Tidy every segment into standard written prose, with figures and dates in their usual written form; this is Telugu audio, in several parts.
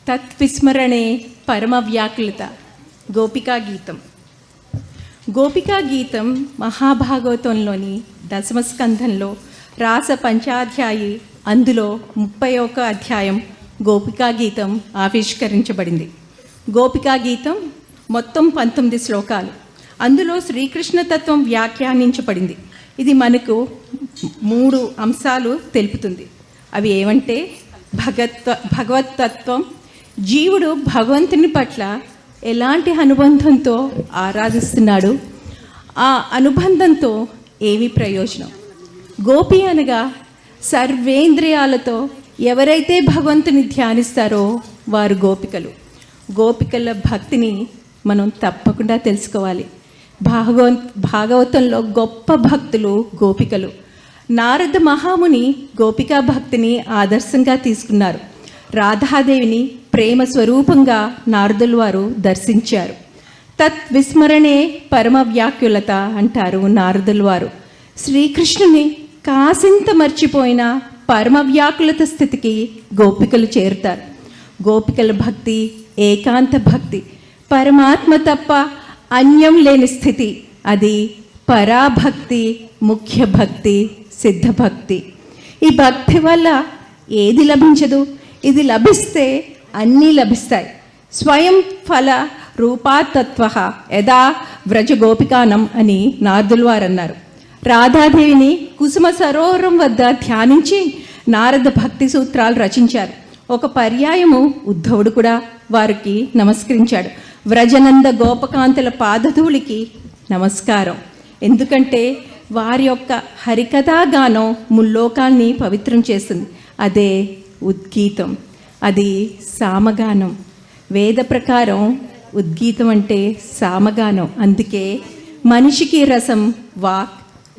తత్విస్మరణే పరమ వ్యాకులత. గోపికా గీతం. గోపికా గీతం మహాభాగవతంలోని దశమస్కంధంలో రాస పంచాధ్యాయి, అందులో 31వ అధ్యాయం గోపికా గీతం ఆవిష్కరించబడింది. గోపికా గీతం మొత్తం 19 శ్లోకాలు. అందులో శ్రీకృష్ణ తత్వం వ్యాఖ్యానించబడింది. ఇది మనకు 3 అంశాలు తెలుపుతుంది. అవి ఏమంటే భగవతత్వం, జీవుడు భగవంతుని పట్ల ఎలాంటి అనుబంధంతో ఆరాధిస్తున్నాడు, ఆ అనుబంధంతో ఏమి ప్రయోజనం. గోపి అనగా సర్వేంద్రియాలతో ఎవరైతే భగవంతుని ధ్యానిస్తారో వారు గోపికలు. గోపికల భక్తిని మనం తప్పకుండా తెలుసుకోవాలి. భాగవతంలో గొప్ప భక్తులు గోపికలు. నారద మహాముని గోపికా భక్తిని ఆదర్శంగా తీసుకున్నారు. రాధాదేవిని ప్రేమ స్వరూపంగా నారదులు వారు దర్శించారు. తత్విస్మరణే పరమ వ్యాకులత అంటారు నారదులు వారు. శ్రీకృష్ణుని కాసింత మర్చిపోయిన పరమ వ్యాకులత స్థితికి గోపికలు చేరుతారు. గోపికల భక్తి ఏకాంత భక్తి, పరమాత్మ తప్ప అన్యం లేని స్థితి. అది పరాభక్తి, ముఖ్య భక్తి, సిద్ధ భక్తి. ఈ భక్తి వల్ల ఏది లభించదు, ఇది లభిస్తే అన్నీ లభిస్తాయి. స్వయం ఫల రూపాతత్వ యదా వ్రజ గోపికానం అని నారదులు వారు అన్నారు. రాధాదేవిని కుసుమ సరోవరం వద్ద ధ్యానించి నారద భక్తి సూత్రాలు రచించారు. ఒక పర్యాయము ఉద్ధవుడు కూడా వారికి నమస్కరించాడు. వ్రజనంద గోపకాంతుల పాదధూళికి నమస్కారం. ఎందుకంటే వారి యొక్క హరికథాగానం ముల్లోకాన్ని పవిత్రం చేస్తుంది. అదే ఉద్గీతం, అది సామగానం. వేద ప్రకారం ఉద్గీతం అంటే సామగానం. అందుకే మనిషికి రసం వాక్,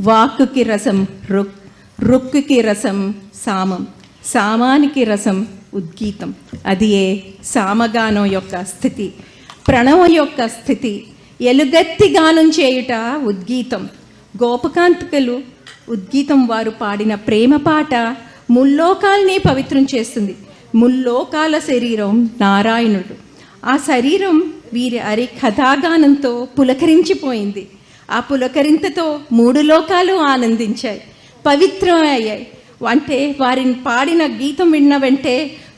వాక్కుకి రసం రుక్, రుక్కుకి రసం సామం, సామానికి రసం ఉద్గీతం. అది ఏ సామగానం యొక్క స్థితి, ప్రణవం యొక్క స్థితి. ఎలుగెత్తి గానం చేయుట ఉద్గీతం. గోపకాంతికలు ఉద్గీతం వారు పాడిన ప్రేమ పాట ముల్లోకాల్ని పవిత్రం చేస్తుంది. ముల్లోకాల శరీరం నారాయణుడు. ఆ శరీరం వీరి కథాగానంతో పులకరించిపోయింది. ఆ పులకరింతతో 3 లోకాలు ఆనందించాయి, పవిత్రం అయ్యాయి. అంటే వారిని పాడిన గీతం విన్న వెంటే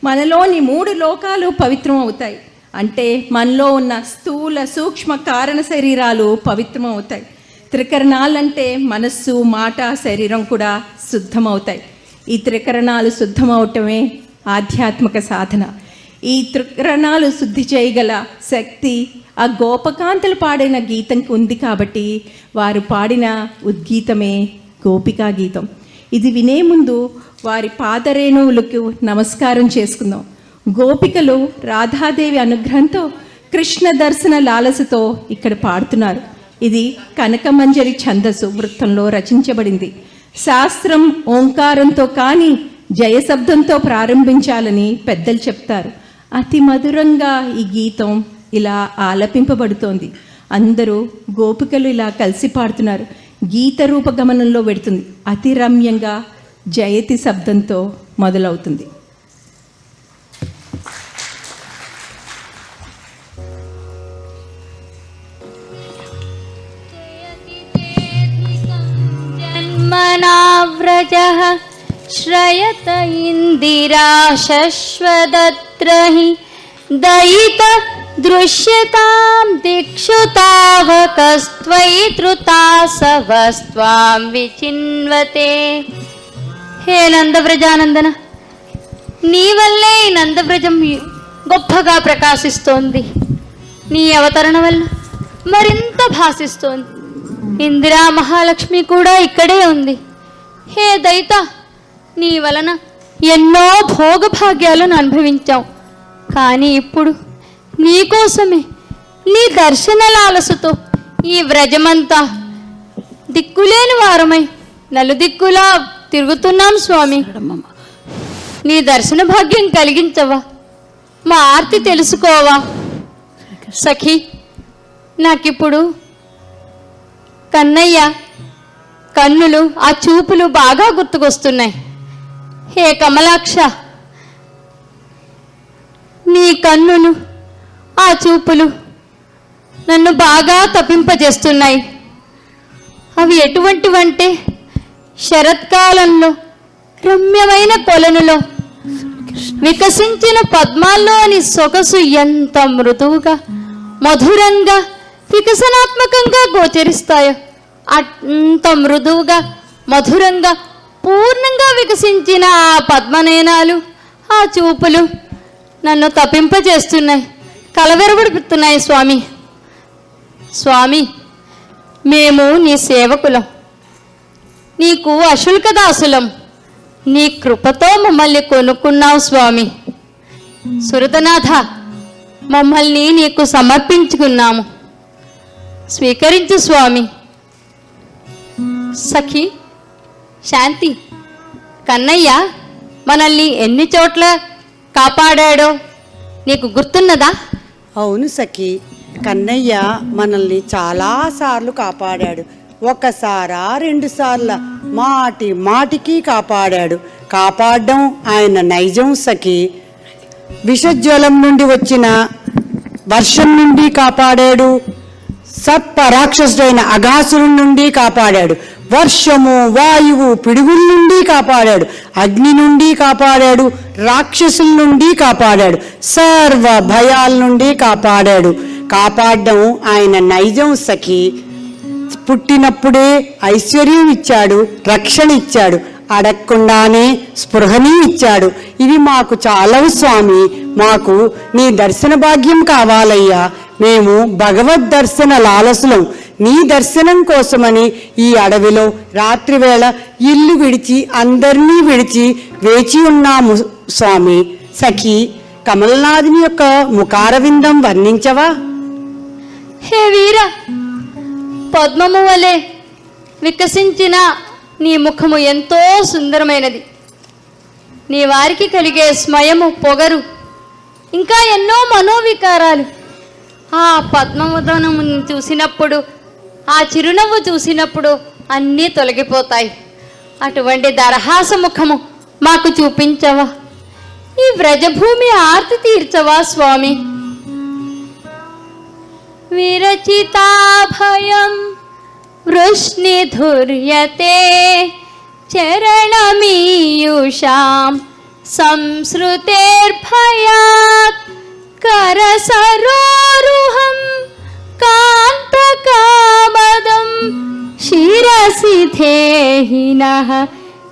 మనలోని 3 లోకాలు పవిత్రం అవుతాయి. అంటే మనలో ఉన్న స్థూల సూక్ష్మ కారణ శరీరాలు పవిత్రం అవుతాయి. త్రికరణాలంటే మనస్సు, మాట, శరీరం కూడా శుద్ధమవుతాయి. ఈ త్రికరణాలు శుద్ధమవటమే ఆధ్యాత్మిక సాధన. ఈ త్రికరణాలు శుద్ధి చేయగల శక్తి ఆ గోపకాంతలు పాడిన గీతంకి ఉంది. కాబట్టి వారు పాడిన ఉద్గీతమే గోపికా గీతం. ఇది వినే ముందు వారి పాదరేణువులకు నమస్కారం చేసుకుందాం. గోపికలు రాధాదేవి అనుగ్రహంతో కృష్ణ దర్శన లాలసతో ఇక్కడ పాడుతున్నారు. ఇది కనకమంజరి ఛందస్సు వృత్తంలో రచించబడింది. శాస్త్రం ఓంకారంతో కానీ జయశబ్దంతో ప్రారంభించాలని పెద్దలు చెప్తారు. అతి మధురంగా ఈ గీతం ఇలా ఆలపింపబడుతోంది. అందరూ గోపికలు ఇలా కలిసి పాడుతున్నారు. గీత రూపగమనంలో పెడుతుంది. అతి రమ్యంగా జయతి శబ్దంతో మొదలవుతుంది. జన్మనావ్రజః శ్రయత ఇందిరా శశ్వదత్రహి దయిత దృశ్యతాం దిక్షు తావకస్త్వయి ధృతాసవస్త్వాం విచిన్వతే. హే నందవ్రజానందన, నీ వల్లే ఈ నందవ్రజం గొప్పగా ప్రకాశిస్తోంది. నీ అవతరణ వల్ల మరింత భాసిస్తోంది. ఇందిరా మహాలక్ష్మి కూడా ఇక్కడే ఉంది. హే దయిత, నీ వలన ఎన్నో భోగభాగ్యాలను అనుభవించాం. కానీ ఇప్పుడు నీకోసమే, నీ దర్శన లాలసతో ఈ వ్రజమంతా దిక్కులేని వారమై నలుదిక్కులా తిరుగుతున్నాం స్వామి. నీ దర్శన భాగ్యం కలిగించవా? మా ఆర్తి తెలుసుకోవా? సఖి, నాకిప్పుడు కన్నయ్య కన్నులు, ఆ చూపులు బాగా గుర్తుకొస్తున్నాయి. హే కమలాక్ష, నీ కన్నులు, ఆ చూపులు నన్ను బాగా తప్పింపజేస్తున్నాయి. అవి ఎటువంటివంటే శరత్కాలంలో రమ్యమైన కొలనులో వికసించిన పద్మాల్లోని సొగసు ఎంత మృదువుగా, మధురంగా, వికసనాత్మకంగా గోచరిస్తాయో అంత మృదువుగా, మధురంగా, పూర్ణంగా వికసించిన ఆ పద్మనేనాలు, ఆ చూపులు నన్ను తప్పింపజేస్తున్నాయి, కలవెరబడుతున్నాయి. స్వామి, స్వామి, మేము నీ సేవకులం, నీకు అశుల్క దాసులం. నీ కృపతో మమ్మల్ని కొనుక్కున్నావు స్వామి. సురతనాథ, మమ్మల్ని నీకు సమర్పించుకున్నాము, స్వీకరించు స్వామి. సఖి శాంతి, కన్నయ్య మనల్ని ఎన్ని చోట్ల కాపాడాడో నీకు గుర్తున్నదా? అవును సఖి, కన్నయ్య మనల్ని చాలాసార్లు కాపాడాడు. ఒకసారా 2 సార్ల, మాటి మాటికి కాపాడాడు. కాపాడడం ఆయన నైజం సఖి. విషజ్వలం నుండి వచ్చిన వర్షం నుండి కాపాడాడు. సర్ప రాక్షసుడైన అఘాసురుడి నుండి కాపాడాడు. వర్షము, వాయువు, పిడుగుల నుండి కాపాడాడు. అగ్ని నుండి కాపాడాడు. రాక్షసుల నుండి కాపాడాడు. సర్వ భయాల నుండి కాపాడాడు. కాపాడడం ఆయన నైజం సఖి. పుట్టినప్పుడే ఐశ్వర్యం ఇచ్చాడు, రక్షణ ఇచ్చాడు, అడగకుండానే స్పృహని ఇచ్చాడు. ఇవి మాకు చాలవు స్వామి. మాకు నీ దర్శన భాగ్యం కావాలయ్యా. మేము భగవద్ దర్శన లాలసులం. నీ దర్శనం కోసమని ఈ అడవిలో రాత్రివేళ ఇల్లు విడిచి అందరినీ విడిచి వేచి ఉన్నాము స్వామి. సఖి, కమలనాథుని యొక్క ముఖారవిందం వర్ణించవా? హే వీర, పద్మము వలె వికసించిన నీ ముఖము ఎంతో సుందరమైనది. నీ వారికి కలిగే స్మయము, పొగరు, ఇంకా ఎన్నో మనోవికారాలు ఆ పద్మవదనము చూసినప్పుడు, ఆ చిరునవ్వు చూసినప్పుడు అన్నీ తొలగిపోతాయి. అటువంటి దరహాస ముఖము మాకు చూపించవా? ఈ వ్రజభూమి ఆర్తి తీర్చవా స్వామి? విరచితాభయం వృష్ణిధుర్యతే చరణమీయుషాం సంసృతేర్భయాత్ కరసరోరుహం కాంతకామదం శిరసి ధేహినః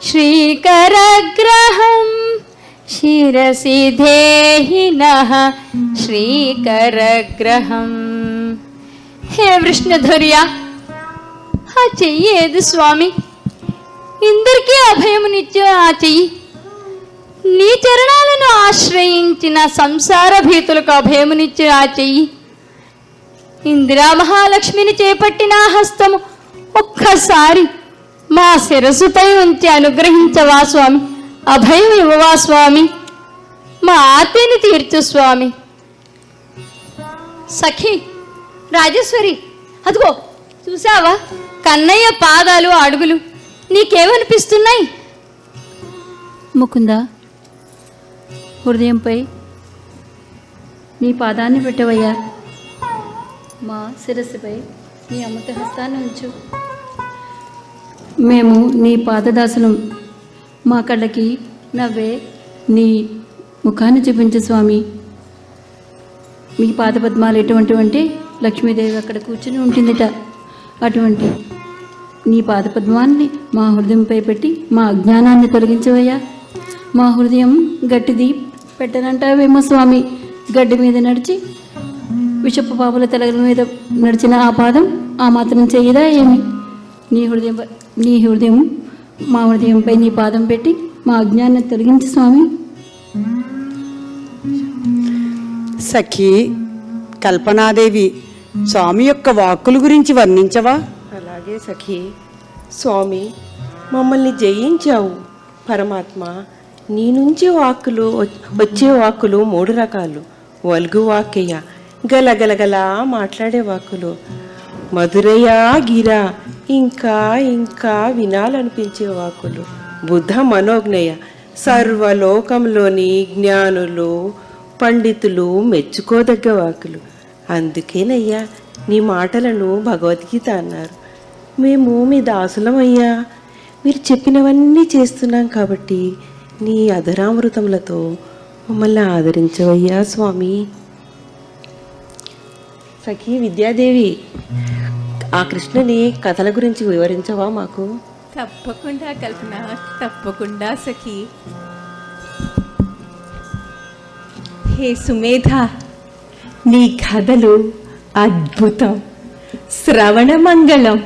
శ్రీకరగ్రహం శిరసి ధేహినః శ్రీకరగ్రహం. హే విష్ణుధర్య, ఆ చెయ్యి ఏది స్వామి? ఇందరికీ అభయమునిచ్చే ఆ చెయ్యి, నీ చరణాలను ఆశ్రయించిన సంసార భీతులకు అభయమునిచ్చే ఆ చెయ్యి, ఇందిరా మహాలక్ష్మిని చేపట్టిన ఆ హస్తము ఒక్కసారి మా శిరస్సుపై ఉంచి అనుగ్రహించవా స్వామి? అభయం ఇవ్వవా స్వామి? మా ఆర్తిని తీర్చు స్వామి. సఖి రాజేశ్వరి, అదిగో చూసావా కన్నయ్య పాదాలు, అడుగులు నీకేమనిపిస్తున్నాయి? ముకుందా, హృదయంపై నీ పాదాన్ని పెట్టవయ్యా. మా శిరస్సుపై నీ అమృత హస్తాన్ని ఉంచు. మేము నీ పాదదాసులం. మా కళ్ళకి నవ్వే నీ ముఖాన్ని చూపించు స్వామి. మీ పాదపద్మాలు ఎటువంటివంటే లక్ష్మీదేవి అక్కడ కూర్చుని ఉంటుందిట. అటువంటి నీ పాదపద్మాన్ని మా హృదయంపై పెట్టి మా అజ్ఞానాన్ని తొలగించవయ్యా. మా హృదయం గట్టిది పెట్టనంటావేమో స్వామి. గడ్డి మీద నడిచి విషపు పాపుల తలగల మీద నడిచిన ఆ పాదం ఆ మాత్రం చెయ్యదా ఏమి? నీ హృదయం మా హృదయంపై నీ పాదం పెట్టి మా అజ్ఞానాన్ని తొలగించు స్వామి. సఖి కల్పనాదేవి, స్వామి యొక్క వాక్కుల గురించి వర్ణించవా? అలాగే సఖి. స్వామి, మమ్మల్ని జయించావు పరమాత్మ. నీ నుంచి వచ్చే వాక్కులు 3 రకాలు. వల్గు వాక్యయ, గలగలగల మాట్లాడే వాక్కులు, మధురయ గిరా, ఇంకా ఇంకా వినాలనిపించే వాక్కులు, బుద్ధ మనోజ్ఞయ, సర్వలోకంలోని జ్ఞానులు పండితులు మెచ్చుకోదగ్గ వాకులు. అందుకేనయ్యా నీ మాటలను భగవద్గీత అన్నారు. మేము మీ దాసులమయ్యా. మీరు చెప్పినవన్నీ చేస్తున్నాం కాబట్టి నీ అధరామృతములతో మమ్మల్ని ఆదరించవయ్యా స్వామి. సఖీ విద్యాదేవి, ఆ కృష్ణుని కథల గురించి వివరించవా మాకు? తప్పకుండా కల్పన, తప్పకుండా సఖి. హే సుమేధ, నీ కథలు అద్భుతం, శ్రవణమంగళం.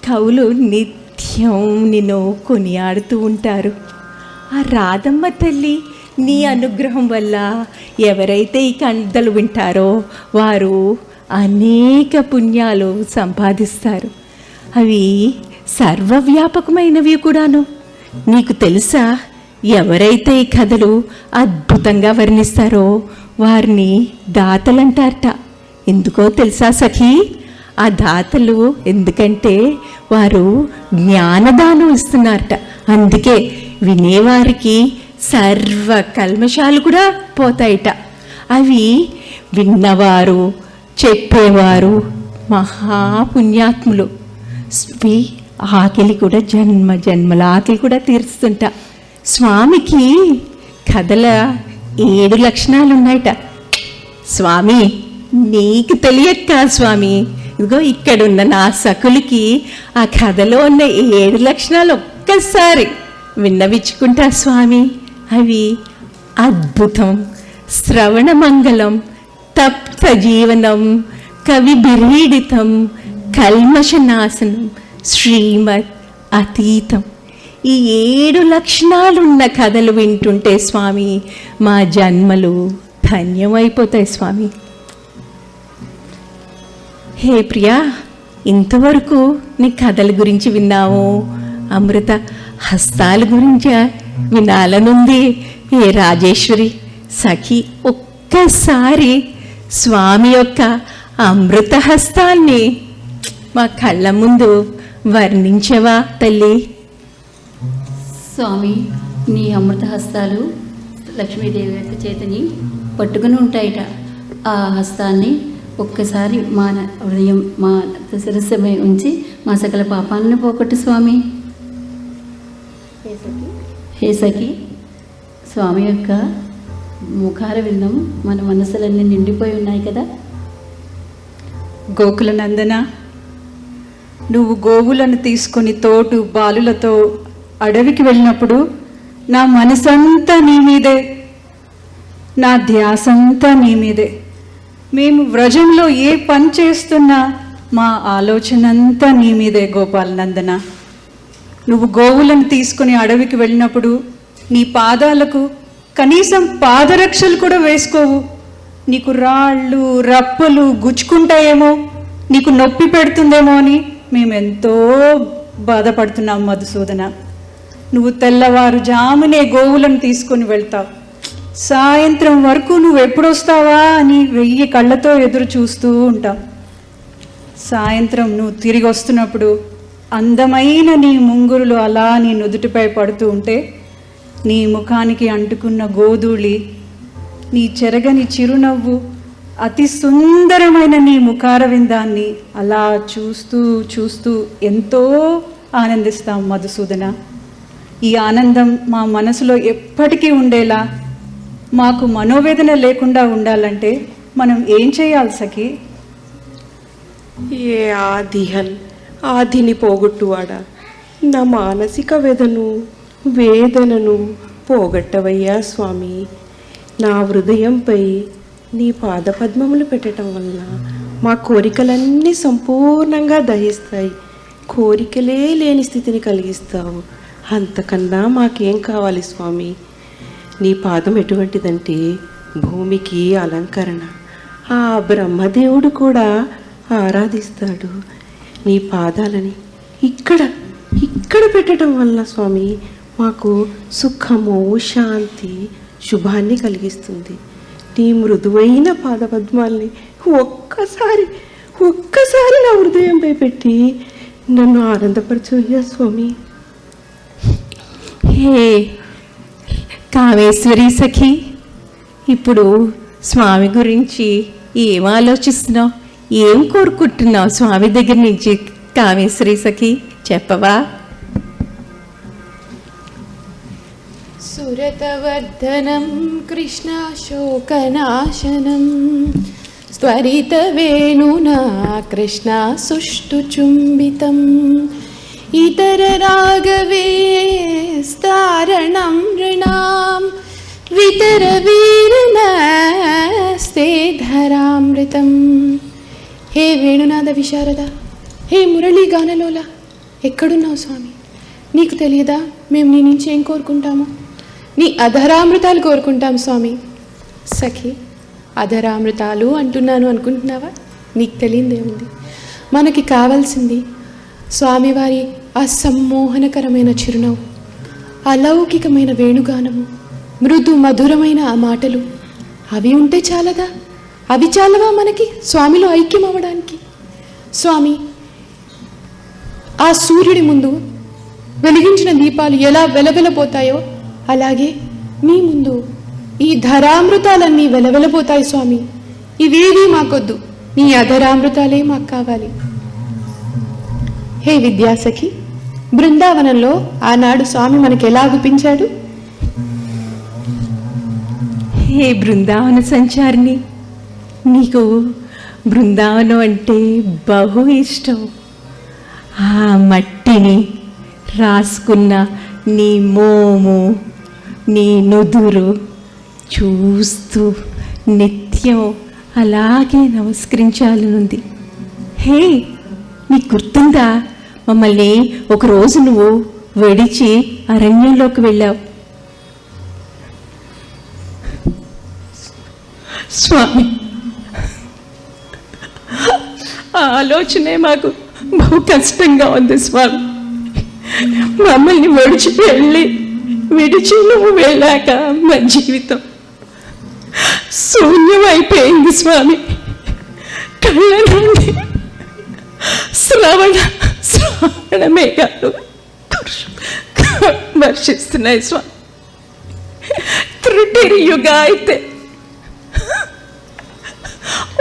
కవులు నిత్యం నిన్ను కొనియాడుతూ ఉంటారు. ఆ రాధమ్మ తల్లి నీ అనుగ్రహం వల్ల ఎవరైతే ఈ కథలు వింటారో వారు అనేక పుణ్యాలు సంపాదిస్తారు. అవి సర్వవ్యాపకమైనవి కూడాను. నీకు తెలుసా, ఎవరైతే ఈ కథలు అద్భుతంగా వర్ణిస్తారో వారిని దాతలంటారట. ఎందుకో తెలుసా సఖీ? ఆ దాతలు ఎందుకంటే వారు జ్ఞానదానం ఇస్తున్నారట. అందుకే వినేవారికి సర్వ కల్మషాలు కూడా పోతాయిట. అవి విన్నవారు, చెప్పేవారు మహాపుణ్యాత్ములు. ఆకలి కూడా జన్మ జన్మల ఆకలి కూడా తీరుస్తుంట. స్వామికి కథల 7 లక్షణాలు ఉన్నాయట. స్వామి నీకు తెలియక స్వామి, ఇదిగో ఇక్కడున్న నా సకులకి ఆ కథలో ఉన్న 7 లక్షణాలు ఒక్కసారి విన్నవించుకుంటా స్వామి. అవి అద్భుతం, శ్రవణమంగళం, తప్త జీవనం, కవి బిరీడితం, కల్మషనాశనం, శ్రీమద్ అతీతం. ఈ 7 లక్షణాలున్న కథలు వింటుంటే స్వామి మా జన్మలు ధన్యమైపోతాయి స్వామి. హే ప్రియా, ఇంతవరకు నీ కథల గురించి విన్నావు, అమృత హస్తాల గురించి వినాలనుంది. ఏ రాజేశ్వరి సఖి, ఒక్కసారి స్వామి యొక్క అమృత హస్తాన్ని మా కళ్ళ ముందు వర్ణించవా తల్లి? స్వామి, నీ అమృత హస్తాలు లక్ష్మీదేవి యొక్క చేతిని పట్టుకుని ఉంటాయిట. ఆ హస్తాన్ని ఒక్కసారి మా హృదయం, మా శిరస్సుపై ఉంచి మా సకల పాపాలను పోగొట్టు స్వామి. హే సఖి, స్వామి యొక్క ముఖార విందం మన మనసులన్నీ నిండిపోయి ఉన్నాయి కదా. గోకుల నందన, నువ్వు గోవులను తీసుకొని తోటు బాలులతో అడవికి వెళ్ళినప్పుడు నా మనసంతా నీ మీదే, నా ధ్యాసంతా నీ మీదే. మేము వ్రజంలో ఏ పని చేస్తున్నా మా ఆలోచన అంతా నీ మీదే గోపాల నందన. నువ్వు గోవులను తీసుకుని అడవికి వెళ్ళినప్పుడు నీ పాదాలకు కనీసం పాదరక్షలు కూడా వేసుకోవు. నీకు రాళ్ళు రప్పలు గుచ్చుకుంటాయేమో, నీకు నొప్పి పెడుతుందేమో అని మేమెంతో బాధపడుతున్నాం మధుసూదన. నువ్వు తెల్లవారుజామునే గోవులను తీసుకొని వెళ్తావు. సాయంత్రం వరకు నువ్వు ఎప్పుడొస్తావా అని 1000 కళ్ళతో ఎదురు చూస్తూ ఉంటాం. సాయంత్రం నువ్వు తిరిగి వస్తున్నప్పుడు అందమైన నీ ముంగురులు అలా నీ నుదుటిపై పడుతూ ఉంటే, నీ ముఖానికి అంటుకున్న గోధూళి, నీ చెరగని చిరునవ్వు, అతి సుందరమైన నీ ముఖార విందాన్ని అలా చూస్తూ చూస్తూ ఎంతో ఆనందిస్తాం మధుసూదన. ఈ ఆనందం మా మనసులో ఎప్పటికీ ఉండేలా, మాకు మనోవేదన లేకుండా ఉండాలంటే మనం ఏం చేయాలి సఖి? ఏ ఆదిని పోగొట్టువాడా, నా మానసిక వేదనను పోగొట్టవయ్యా స్వామి. నా హృదయంపై నీ పాదపద్మములు పెట్టడం వల్ల మా కోరికలన్నీ సంపూర్ణంగా దహిస్తాయి. కోరికలే లేని స్థితిని కలిగిస్తావు. అంతకన్నా మాకేం కావాలి స్వామి? నీ పాదం ఎటువంటిదంటే భూమికి అలంకరణ. ఆ బ్రహ్మదేవుడు కూడా ఆరాధిస్తాడు. నీ పాదాలని ఇక్కడ పెట్టడం వల్ల స్వామి మాకు సుఖము, శాంతి, శుభాన్ని కలిగిస్తుంది. నీ మృదువైన పాదపద్మాల్ని ఒక్కసారి నా హృదయంపై పెట్టి నన్ను ఆనందపరచయ్యా స్వామి. హే కామేశ్వరి సఖి, ఇప్పుడు స్వామి గురించి ఏం ఆలోచిస్తున్నావు, ఏం కోరుకుంటున్నావు స్వామి దగ్గర నుంచి? కామేశ్వరి సఖి చెప్పవా? సురతవర్ధనం కృష్ణశోకనాశనం త్వరితవేణునా కృష్ణ సుష్టుచుంబితం ఇతరరాగవేస్తారణం నృణాం వితరవీరనస్తే ధరామృతం. హే వేణునాద విశారద, హే మురళీ గానలోల, ఎక్కడున్నావు స్వామి? నీకు తెలియదా మేము నీ నుంచి ఏం కోరుకుంటాము? నీ అధరామృతాలు కోరుకుంటాం స్వామి. సఖి, అధరామృతాలు అంటున్నాను అనుకుంటున్నావా? నీకు తెలియదేముంది. మనకి కావాల్సింది స్వామివారి ఆ సమ్మోహనకరమైన చిరునవ్వు, అలౌకికమైన వేణుగానము, మృదు మధురమైన ఆ మాటలు. అవి ఉంటే చాలదా? అవి చాలవా మనకి స్వామిలో ఐక్యం అవ్వడానికి? స్వామి, ఆ సూర్యుడి ముందు వెలిగించిన దీపాలు ఎలా వెలవెలపోతాయో అలాగే నీ ముందు ఈ ధరామృతాలన్నీ వెలవెలపోతాయి స్వామి. ఇవేవీ మాకొద్దు, నీ అధరామృతాలే మాకు కావాలి. హే విద్యాసఖి, బృందావనంలో ఆనాడు స్వామి మనకి ఎలా గుపించాడు? హే బృందావన సంచారిణి, నీకు బృందావనం అంటే బహు ఇష్టం. ఆ మట్టిని రాసుకున్న నీ మోము, నీ నుదురు చూస్తూ నిత్యం అలాగే నమస్కరించాలనుంది. హే, నీకు గుర్తుందా మమ్మల్ని ఒకరోజు నువ్వు విడిచి అరణ్యంలోకి వెళ్ళావు? స్వామి, ఆ ఆలోచనే మాకు బహు కష్టంగా ఉంది స్వామి. మమ్మల్ని విడిచి నువ్వు వెళ్ళాక మా జీవితం శూన్యమైపోయింది స్వామి. కళ్ళ నుండి శ్రవణ మేఘాలు వర్షిస్తున్నాయి స్వామి. త్రుటియుగా అయితే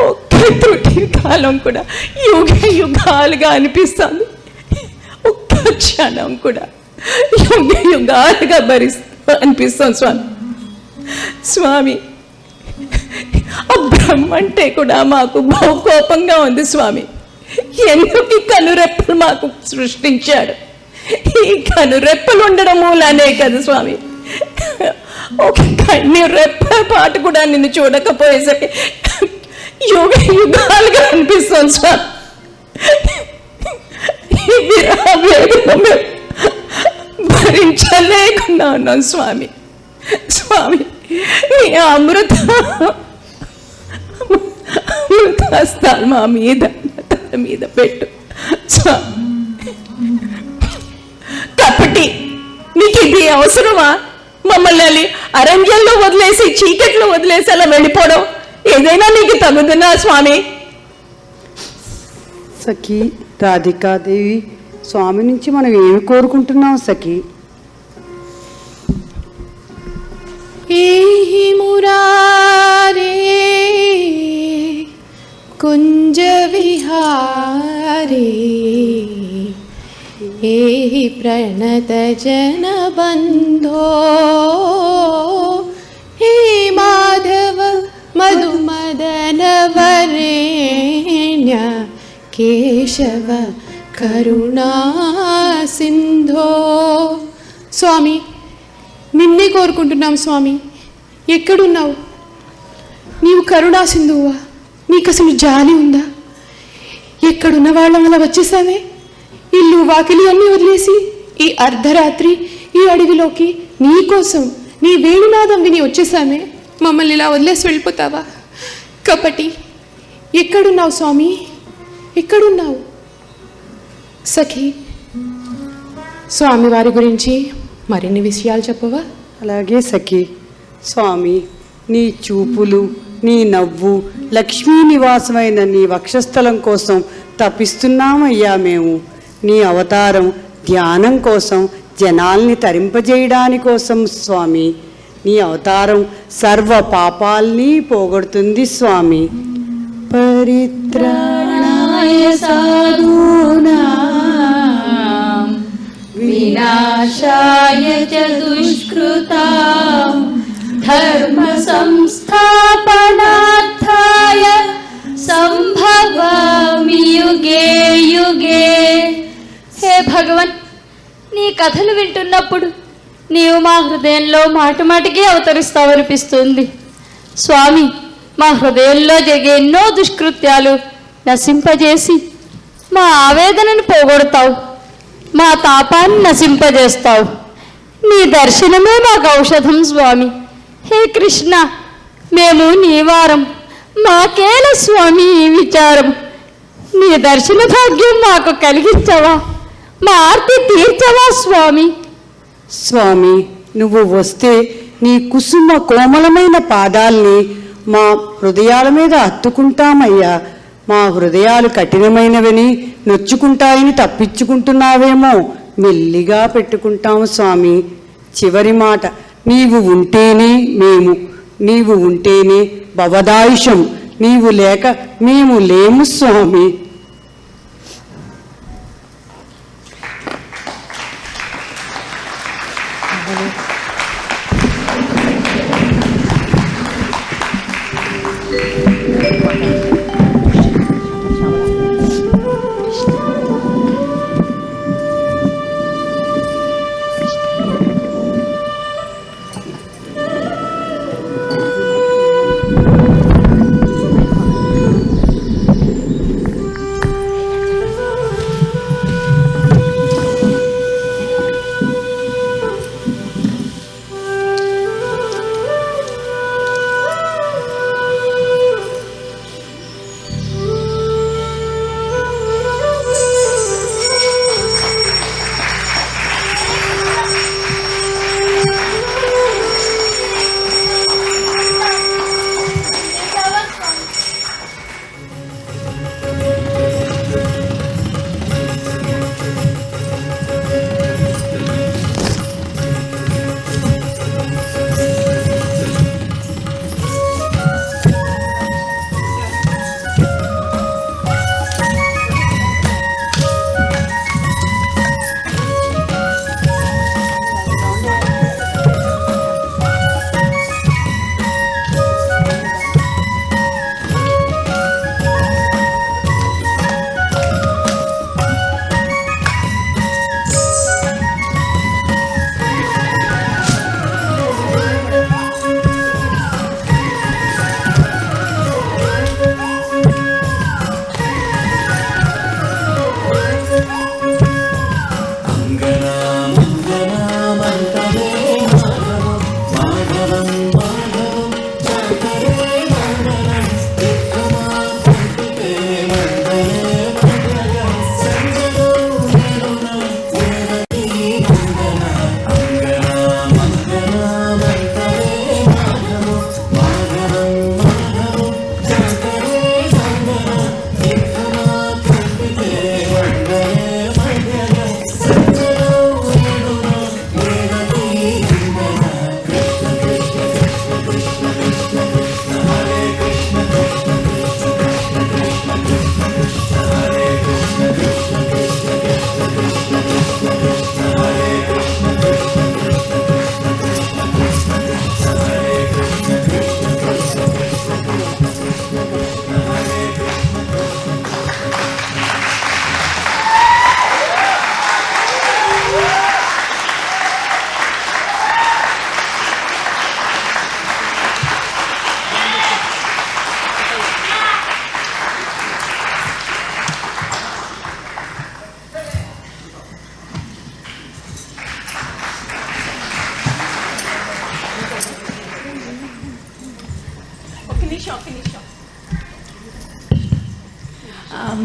ఒక్క త్రుటి కాలం కూడా యుగాలుగా అనిపిస్తుంది. ఒక్క క్షణం కూడా యుగాలుగా అనిపిస్తాం స్వామి. స్వామి, ఆ బ్రహ్మ అంటే కూడా మాకు బహు కోపంగా ఉంది స్వామి. ఎందుకు ఈ కనురెప్పలు మాకు సృష్టించాడు? ఈ కనురెప్పలు ఉండడం మూలానే కదా స్వామి. ఒక కన్ను రెప్ప పాటు కూడా నిన్ను చూడకపోయేసరికి యుగాలుగా అనిపిస్తాం స్వామి. భరించలేకుండా ఉన్నాం స్వామి. స్వామి, నీ అమృతాస్తాలు మా మీద తల మీద పెట్టు స్వామి. కాబట్టి నీకు ఇది అవసరమా? మమ్మల్ని అరణ్యంలో వదిలేసి, చీకట్లో వదిలేసి అలా వెళ్ళిపోవడం ఏదైనా నీకు తగుదనా స్వామి? సఖి రాధికాదేవి, స్వామి నుంచి మనం ఏమి కోరుకుంటున్నాం సఖి? ఏహి మురారే కుంజ విహారే ఏహి ప్రణత జన బంధో హే మాధవ మధుమదన వరేణ్య కేశవ కరుణా సింధో. స్వామి, నిన్నే కోరుకుంటున్నాం స్వామి. ఎక్కడున్నావు? నీవు కరుణా సింధువా? నీకు అసలు జాలి ఉందా? ఎక్కడున్న వాళ్ళం అలా వచ్చేసావే? ఇల్లు వాకిలి అన్నీ వదిలేసి ఈ అర్ధరాత్రి ఈ అడవిలోకి నీ కోసం, నీ వేణునాదం విని వచ్చేసామే. మమ్మల్ని ఇలా వదిలేసి వెళ్ళిపోతావా? కపటి, ఎక్కడున్నావు స్వామి? ఎక్కడున్నావు? సఖి, స్వామివారి గురించి మరిన్ని విషయాలు చెప్పవా? అలాగే సఖి. స్వామి, నీ చూపులు, నీ నవ్వు, లక్ష్మీ నివాసమైన నీ వక్షస్థలం కోసం తపిస్తున్నామయ్యా మేము. నీ అవతారం ధ్యానం కోసం, జనాల్ని తరింపజేయడాని కోసం స్వామి. నీ అవతారం సర్వ పాపాల్ని పోగొడుతుంది స్వామి. పరిత్రాణాయ సాధూనాం వినాశాయ చ దుష్కృతాం ధర్మ సంస్థాపనార్థాయ సంభవామి యుగే యుగే. హే భగవన్, నీ కథలు వింటున్నప్పుడు నీవు మా హృదయంలో మాటి మాటికి అవతరిస్తావనిపిస్తుంది. స్వామి, మా హృదయంలో జరిగే ఎన్నో దుష్కృత్యాలు నశింపజేసి మా ఆవేదనను పోగొడతావు, మా తాపాన్ని నశింపజేస్తావు. నీ దర్శనమే మాకు ఔషధం స్వామి. హే కృష్ణ, మేము నీ వారం, మాకేల స్వామి ఈ విచారం. నీ దర్శన భాగ్యం మాకు కలిగించవా, మా ఆర్తి తీర్చవా స్వామి. స్వామి, నువ్వు వస్తే నీ కుసుమ కోమలమైన పాదాల్ని మా హృదయాల మీద హత్తుకుంటామయ్యా. మా హృదయాలు కఠినమైనవని నొచ్చుకుంటాయని తప్పించుకుంటున్నావేమో, మెల్లిగా పెట్టుకుంటాము స్వామి. చివరి మాట, నీవు ఉంటేనే మేము, నీవు ఉంటేనే భవదాయుషం, నీవు లేక మేము లేము స్వామి.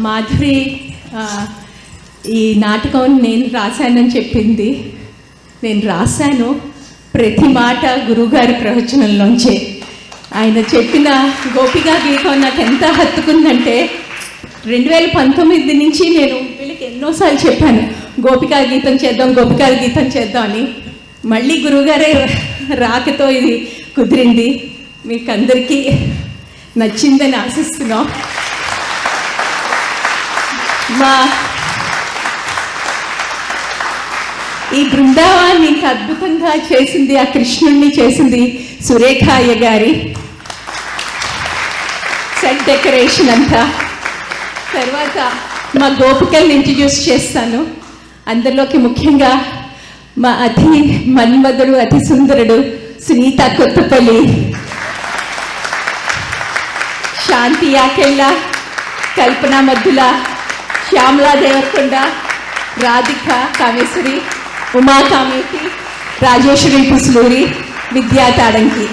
మాధురి ఈ నాటకం నేను రాశానని చెప్పింది. నేను రాశాను ప్రతి మాట గురువుగారి ప్రవచనంలోంచే. ఆయన చెప్పిన గోపికా గీతం నాకు ఎంత హత్తుకుందంటే 2019 నుంచి నేను వీళ్ళకి ఎన్నోసార్లు చెప్పాను గోపికా గీతం చేద్దాం, గోపికా గీతం చేద్దాం అని. మళ్ళీ గురువుగారే రాకతో ఇది కుదిరింది. మీకు అందరికీ నచ్చిందని ఆశిస్తున్నాం. మా ఈ బృందావాన్ని ఇంత అద్భుతంగా చేసింది, ఆ కృష్ణుణ్ణి చేసింది సురేఖ అయ్య గారి సెట్ డెకరేషన్ అంతా. తర్వాత మా గోపికల్ని ఇంట్రడ్యూస్ చేస్తాను. అందరిలోకి ముఖ్యంగా మా అతి మన్మధుడు, అతి సుందరుడు సునీత కొత్తపల్లి, శాంతి యాకెళ్ళ, కల్పన మద్దుల, శ్యామలా దేవరకొండ, రాధిక కామేశ్వరి, ఉమా కామేటి, రాజేశ్వరి పుసులూరి, విద్యా తాడంకి.